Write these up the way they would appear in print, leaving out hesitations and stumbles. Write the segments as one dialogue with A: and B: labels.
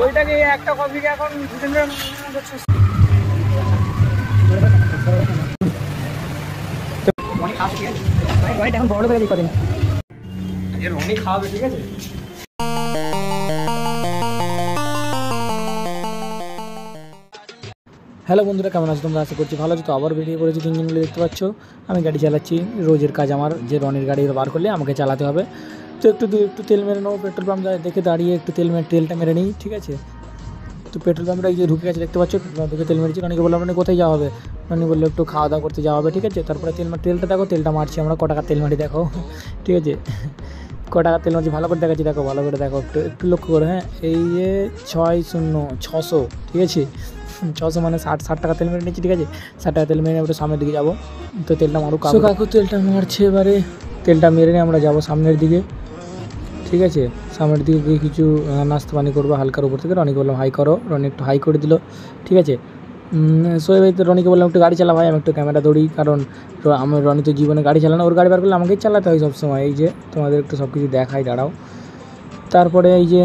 A: ওইটাকে একটা কফিকে এখন এখন বড় করে কদিন রনি খাওয়াবে, ঠিক আছে। হ্যালো বন্ধুরা, কেমন আছো তোমরা? আশা করছি ভালো আছো। তো আবার বেরিয়ে পড়েছি 3 দিন মিলে, দেখতে পাচ্ছ আমি গাড়ি চালাচ্ছি। রোজের কাজ আমার, যে রনির গাড়ি বার করলে আমাকে চালাতে হবে। তো একটু তেল মেরে নেবো, পেট্রোল পাম্প দেখে দাঁড়িয়ে একটু তেলটা মেরে নিই, ঠিক আছে। তো পেট্রোল পাম্পটা এই যে ঢুকে গেছে, দেখতে পাচ্ছ। পেট্রোল পাম্পে তেল মেরেছি। রনিকে বললাম রনি কোথায় যাওয়া হবে? রনি বললো একটু খাওয়া দাওয়া করতে যাওয়া হবে, ঠিক আছে। তারপরে তেলটা দেখো, তেলটা মারছি আমরা। ক টাকার তেল মারি দেখো, ঠিক আছে। ক টাকার তেল মারছি ভালো করে দেখাচ্ছি, দেখো ভালো করে দেখো, একটু লক্ষ্য করো। হ্যাঁ, এই যে 600, ঠিক আছে। 600 মানে 60 টাকা তেল মেরে নিচ্ছি, ঠিক আছে। 60 টাকা তেল মেরে একটু সামনের দিকে যাবো। তো তেলটা মারুক কাকু, তেলটা মারছে। এবারে তেলটা মেরে নিয়ে আমরা যাবো সামনের দিকে, ঠিক আছে। সামনের দিকে গিয়ে কিছু নাস্তা পানি করবো হালকার উপর থেকে। রনিকে বললাম হাই করো, রনি একটু হাই করে দিল, ঠিক আছে। সোহেব ভাই, তো রনিকে বললাম একটু গাড়ি চালা ভাই, আমি একটু ক্যামেরা ধরি, কারণ আমার রনি তো জীবনে গাড়ি চালানো, ওর গাড়ি বার করলে আমাকেই চালাতে হয় সবসময়। এই যে তোমাদের একটু সব কিছু দেখাই, দাঁড়াও। তারপরে এই যে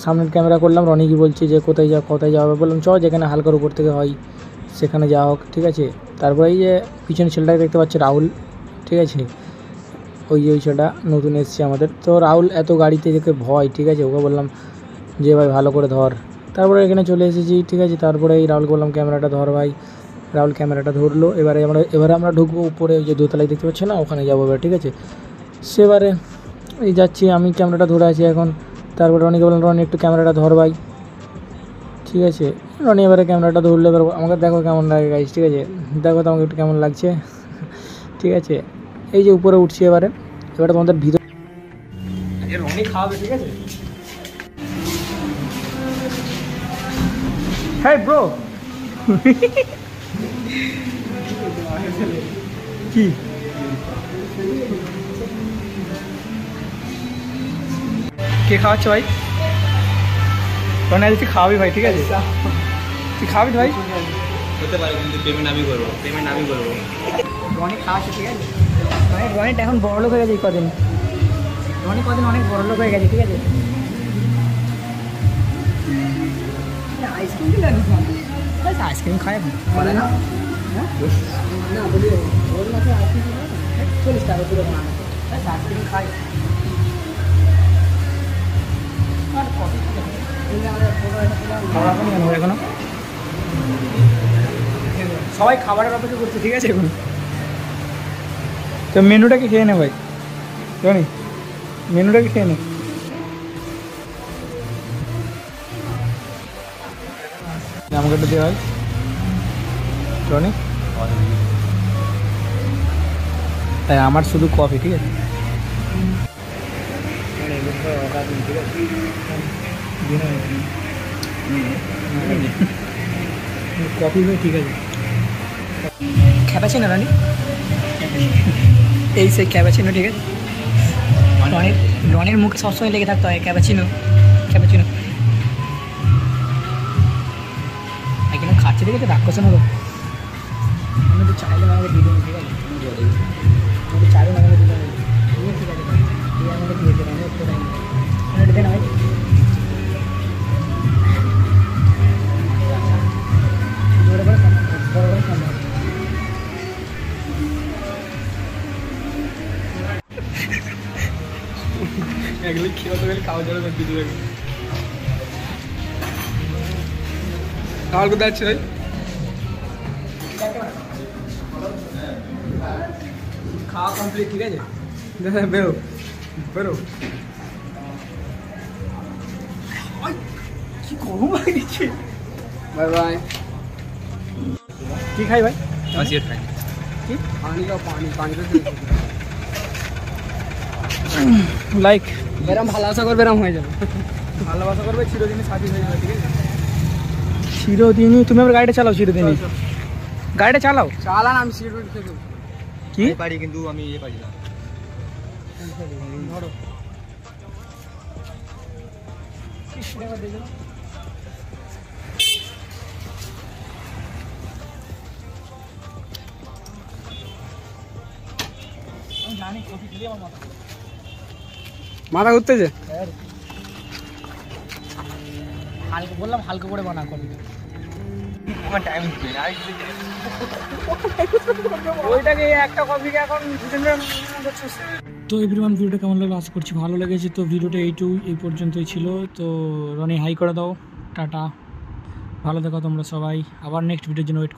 A: সামনের ক্যামেরা করলাম। রনি কি বলছে যে কোথায় যাওয়া হবে? বললাম চ, যেখানে হালকার উপর থেকে হয় সেখানে যাওয়া হোক, ঠিক আছে। তারপরে এই যে পিছনে ছেলেটাকে দেখতে পাচ্ছে, রাহুল, ঠিক আছে। ওই ছেলেটা নতুন এসছে আমাদের। তো রাহুল এত গাড়িতে যেতে ভয়, ঠিক আছে। ওকে বললাম যে ভাই ভালো করে ধর। তারপরে এখানে চলে এসেছি, ঠিক আছে। তারপরে এই রাহুলকে বললাম ক্যামেরাটা ধর ভাই। রাহুল ক্যামেরাটা ধরলো। এবারে আমরা ঢুকবো উপরে, ওই যে দোতলায় দেখতে পাচ্ছি না, ওখানে যাবো এবার, ঠিক আছে। সেবারে এই যাচ্ছি, আমি ক্যামেরাটা ধরে আছি এখন। তারপরে রনিকে বললাম রনি একটু ক্যামেরাটা ধর ভাই, ঠিক আছে। রনি এবারে ক্যামেরাটা ধরলো। এবার আমাকে দেখো কেমন লাগে গাইস, ঠিক আছে। দেখো তো আমাকে একটু কেমন লাগছে, ঠিক আছে। এই যে উপরে উঠছি এবারে তোমাদের ভিতর রনি খাওয়াবে, ঠিক আছে। হ্যাঁ ব্রো, কি কে খাওয়াচ্ছে ভাই? রনি আজ তুই খাওয়াবি ভাই, ঠিক আছে। তুই খাওয়াবি ভাই,
B: হতে পারে, কিন্তু পেমেন্ট আমি করবো।
A: রনি খাওয়াচ্ছে, ঠিক আছে। রনিটা এখন বড় লোক হয়ে গেছে কদিন। রনি কদিন অনেক বড় লোক হয়ে গেছে, ঠিক আছে। আইসক্রিম দিলে আইসক্রিম খায় বলে না, 40 টাকা পুরো আইসক্রিম খায়। এখনো সবাই খাবারের অপেক্ষা করছে, ঠিক আছে। এখন তো মেনুটাকে খেয়ে নে ভাই, রনি মেনুটাকে খেয়ে নে। আমাকে একটু দে ভাই রনি। তাই আমার শুধু কফি, ঠিক আছে। কফি ভাই, ঠিক আছে। ক্যাপাচিনো রানি, এই সেই ক্যাপাচিনো, ঠিক আছে। রনির মুখে সবসময় লেগে থাকতে হয় ক্যাপাচিনো। এখানে খাচ্ছে, ঠিক আছে। রাগ করছে না তো? আমি তো চাইলে আমাকে দিয়ে দেবো, ঠিক আছে। আমি চাইলে আমাকে দিয়ে দেবো, ঠিক আছে। আমাকে দিয়ে দেবো, আমি একটু দেন ভাই। এগুলো খেয়ে গেলে খাওয়া যাবে না, দিতে হবে। খাওয়ার কোথায় আছে ভাই? খাওয়া কমপ্লিট, ঠিক আছে। বেরো কি গরম লাগছে। Bye bye. কি খাই ভাই?
B: সিগারেট খাই।
A: কি পানি খাও, পানি লাইক এরম ভালোবাসা করবে, এরম হয়ে যাবে। ভালোবাসা করবে, চিরদিনই সাথী হয়ে যাবে, ঠিক আছে। চিরদিনই তুমি আমার গাড়িটা চালাও, চিরদিনই গাড়িটা চালাও। চালান, আমি সিট বেল্ট খেয়ে দেবো। কি
B: পারি, কিন্তু আমি পারি না।
A: ধরো জানি কফি খেলে আমার মাথা ঘুরতেছে। হালকা বললাম, হালকা করে বানা কফিটা।
B: আমার টাইম দিবে না
A: ওইটাকে একটা কফিকে এখন তো এভরিওয়ান, ভিডিওটা কেমন লাগলো আশা করছি ভালো লেগেছে। তো ভিডিওটা এই পর্যন্তই ছিল। তো রনি হাই করে দাও, টাটা, ভালো দেখো তোমরা সবাই, আবার নেক্সট ভিডিওর জন্য ওয়েট